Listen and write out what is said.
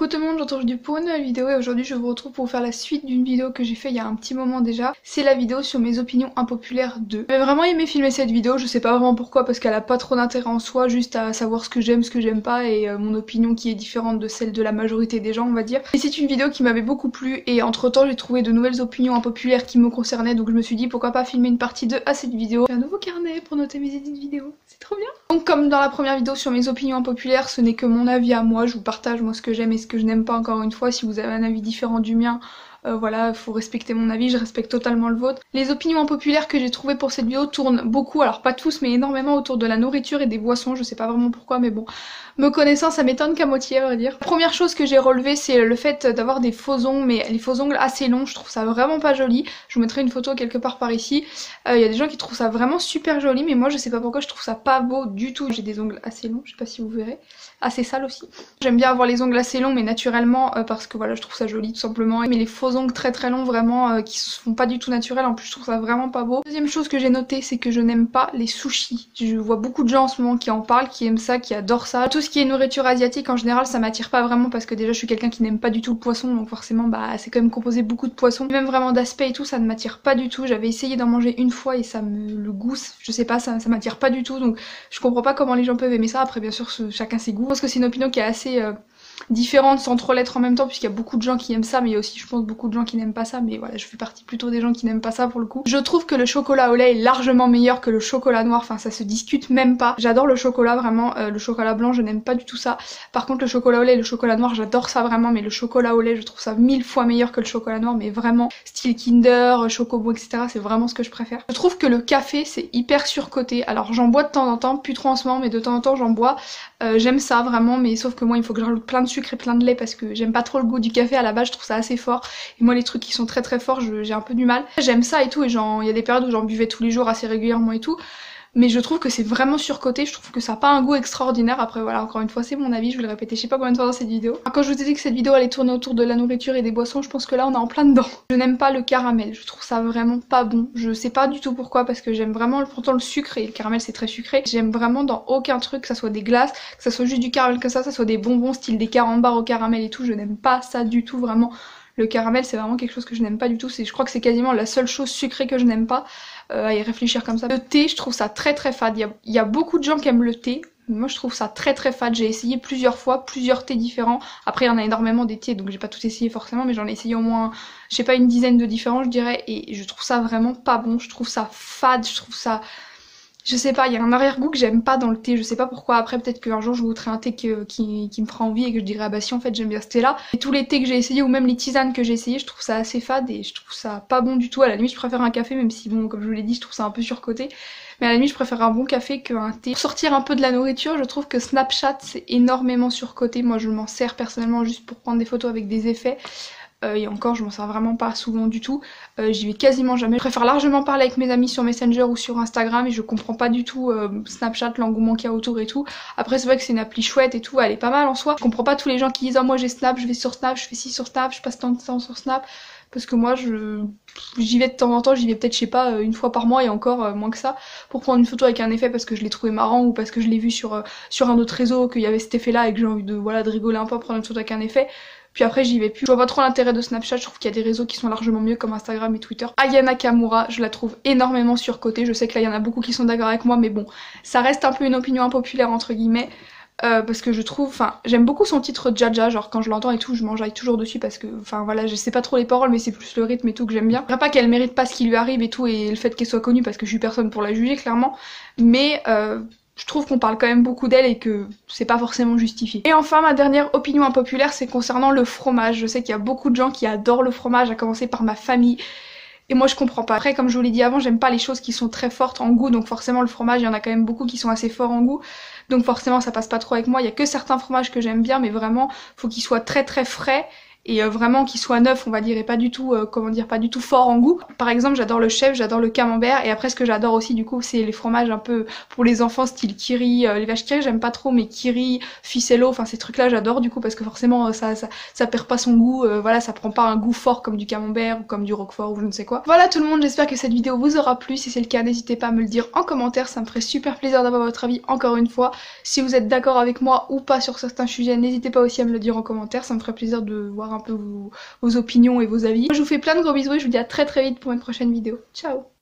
Coucou tout le monde, je retrouve aujourd'hui pour une nouvelle vidéo et aujourd'hui je vous retrouve pour faire la suite d'une vidéo que j'ai fait il y a un petit moment déjà. C'est la vidéo sur mes opinions impopulaires 2. J'ai vraiment aimé filmer cette vidéo, je sais pas vraiment pourquoi parce qu'elle a pas trop d'intérêt en soi, juste à savoir ce que j'aime pas et mon opinion qui est différente de celle de la majorité des gens on va dire. Et c'est une vidéo qui m'avait beaucoup plu et entre temps j'ai trouvé de nouvelles opinions impopulaires qui me concernaient donc je me suis dit pourquoi pas filmer une partie 2 à cette vidéo. J'ai un nouveau carnet pour noter mes idées de vidéo, c'est trop bien. Donc comme dans la première vidéo sur mes opinions impopulaires, ce n'est que mon avis à moi, je vous partage moi ce que j'aime et ce que je n'aime pas encore une fois. Si vous avez un avis différent du mien, voilà, faut respecter mon avis, je respecte totalement le vôtre. Les opinions impopulaires que j'ai trouvées pour cette vidéo tournent beaucoup, alors pas tous mais énormément autour de la nourriture et des boissons, je sais pas vraiment pourquoi mais bon, me connaissant ça m'étonne qu'à moitié à vrai dire. La première chose que j'ai relevée c'est le fait d'avoir des faux ongles, mais les faux ongles assez longs, je trouve ça vraiment pas joli. Je vous mettrai une photo quelque part par ici. Il y a des gens qui trouvent ça vraiment super joli mais moi je sais pas pourquoi je trouve ça pas beau du tout. J'ai des ongles assez longs, je sais pas si vous verrez, assez sales aussi. J'aime bien avoir les ongles assez longs mais naturellement parce que voilà je trouve ça joli tout simplement. Mais les faux ongles très longs vraiment qui se font pas du tout naturels, en plus je trouve ça vraiment pas beau. Deuxième chose que j'ai notée c'est que je n'aime pas les sushis. Je vois beaucoup de gens en ce moment qui en parlent, qui aiment ça, qui adorent ça. Tout ce qui est nourriture asiatique en général ça m'attire pas vraiment parce que déjà je suis quelqu'un qui n'aime pas du tout le poisson donc forcément bah c'est quand même composé beaucoup de poissons. Même vraiment d'aspect et tout ça ne m'attire pas du tout. J'avais essayé d'en manger une fois et ça me... le goût je sais pas ça m'attire pas du tout donc je comprends pas comment les gens peuvent aimer ça. Après bien sûr chacun ses goûts. Je pense que c'est une opinion qui est assez différentes sans trop l'être en même temps puisqu'il y a beaucoup de gens qui aiment ça mais il y a aussi je pense beaucoup de gens qui n'aiment pas ça, mais voilà je fais partie plutôt des gens qui n'aiment pas ça pour le coup. Je trouve que le chocolat au lait est largement meilleur que le chocolat noir, enfin ça se discute même pas. J'adore le chocolat vraiment, le chocolat blanc je n'aime pas du tout ça. Par contre le chocolat au lait et le chocolat noir j'adore ça vraiment, mais le chocolat au lait je trouve ça 1000 fois meilleur que le chocolat noir, mais vraiment style Kinder, Chocobo etc, c'est vraiment ce que je préfère. Je trouve que le café c'est hyper surcoté, alors j'en bois de temps en temps, plus trop en ce moment mais de temps en temps j'en bois. J'aime ça vraiment mais sauf que moi il faut que je rajoute plein de sucre et plein de lait parce que j'aime pas trop le goût du café à la base, je trouve ça assez fort et moi les trucs qui sont très forts j'ai un peu du mal. J'aime ça et tout et il y a des périodes où j'en buvais tous les jours assez régulièrement et tout, mais je trouve que c'est vraiment surcoté, je trouve que ça a pas un goût extraordinaire. Après voilà encore une fois c'est mon avis, je vais le répéter je sais pas combien de fois dans cette vidéo. Alors, quand je vous ai dit que cette vidéo allait tourner autour de la nourriture et des boissons, je pense que là on est en plein dedans. Je n'aime pas le caramel, je trouve ça vraiment pas bon, je sais pas du tout pourquoi parce que j'aime vraiment pourtant le sucre et le caramel c'est très sucré. J'aime vraiment dans aucun truc, que ça soit des glaces, que ça soit juste du caramel comme ça soit des bonbons style des carambars au caramel et tout, je n'aime pas ça du tout vraiment. Le caramel c'est vraiment quelque chose que je n'aime pas du tout, je crois que c'est quasiment la seule chose sucrée que je n'aime pas, à y réfléchir comme ça. Le thé je trouve ça très fade, il y a beaucoup de gens qui aiment le thé, moi je trouve ça très fade, j'ai essayé plusieurs fois, plusieurs thés différents, après il y en a énormément des thés donc j'ai pas tout essayé forcément mais j'en ai essayé au moins, je sais pas une dizaine de différents je dirais, et je trouve ça vraiment pas bon, je trouve ça fade, je trouve ça... Je sais pas, il y a un arrière-goût que j'aime pas dans le thé, je sais pas pourquoi. Après peut-être qu'un jour je goûterai un thé qui me fera envie et que je dirai ah bah si en fait j'aime bien ce thé là. Et tous les thés que j'ai essayé ou même les tisanes que j'ai essayé, je trouve ça assez fade et je trouve ça pas bon du tout. À la limite je préfère un café même si bon comme je vous l'ai dit je trouve ça un peu surcoté. Mais à la limite je préfère un bon café qu'un thé. Pour sortir un peu de la nourriture, je trouve que Snapchat c'est énormément surcoté. Moi je m'en sers personnellement juste pour prendre des photos avec des effets. Et encore je m'en sers vraiment pas souvent du tout, j'y vais quasiment jamais. Je préfère largement parler avec mes amis sur Messenger ou sur Instagram et je comprends pas du tout Snapchat, l'engouement qu'il y a autour et tout. Après c'est vrai que c'est une appli chouette et tout, elle est pas mal en soi. Je comprends pas tous les gens qui disent oh moi j'ai Snap, je vais sur Snap, je fais ci sur Snap, je passe tant de temps sur Snap. Parce que moi j'y vais de temps en temps, j'y vais peut-être je sais pas une fois par mois et encore moins que ça pour prendre une photo avec un effet parce que je l'ai trouvé marrant ou parce que je l'ai vu sur un autre réseau qu'il y avait cet effet là et que j'ai envie de voilà de rigoler un peu, prendre une photo avec un effet. Puis après j'y vais plus. Je vois pas trop l'intérêt de Snapchat, je trouve qu'il y a des réseaux qui sont largement mieux comme Instagram et Twitter. Aya Nakamura, je la trouve énormément surcotée, je sais que là il y en a beaucoup qui sont d'accord avec moi mais bon, ça reste un peu une opinion impopulaire entre guillemets. Parce que je trouve, enfin j'aime beaucoup son titre Jaja, genre quand je l'entends et tout je m'enjaille toujours dessus parce que enfin voilà je sais pas trop les paroles mais c'est plus le rythme et tout que j'aime bien. Je dirais pas qu'elle mérite pas ce qui lui arrive et tout et le fait qu'elle soit connue parce que je suis personne pour la juger clairement, mais je trouve qu'on parle quand même beaucoup d'elle et que c'est pas forcément justifié. Et enfin ma dernière opinion impopulaire c'est concernant le fromage. Je sais qu'il y a beaucoup de gens qui adorent le fromage, à commencer par ma famille. Et moi je comprends pas. Après comme je vous l'ai dit avant, j'aime pas les choses qui sont très fortes en goût, donc forcément le fromage il y en a quand même beaucoup qui sont assez forts en goût. Donc forcément ça passe pas trop avec moi. Il y a que certains fromages que j'aime bien mais vraiment faut qu'ils soient très frais et vraiment qui soit neuf on va dire et pas du tout comment dire, pas du tout fort en goût. Par exemple j'adore le chèvre, j'adore le camembert, et après ce que j'adore aussi du coup c'est les fromages un peu pour les enfants style Kiri, les vaches Kiri j'aime pas trop, mais Kiri, Ficello, enfin ces trucs là j'adore du coup parce que forcément ça perd pas son goût, voilà, ça prend pas un goût fort comme du camembert ou comme du roquefort ou je ne sais quoi. Voilà tout le monde, j'espère que cette vidéo vous aura plu. Si c'est le cas, n'hésitez pas à me le dire en commentaire, ça me ferait super plaisir d'avoir votre avis encore une fois. Si vous êtes d'accord avec moi ou pas sur certains sujets, n'hésitez pas aussi à me le dire en commentaire, ça me ferait plaisir de voir un peu vos opinions et vos avis. Moi, je vous fais plein de gros bisous et je vous dis à très vite pour une prochaine vidéo. Ciao!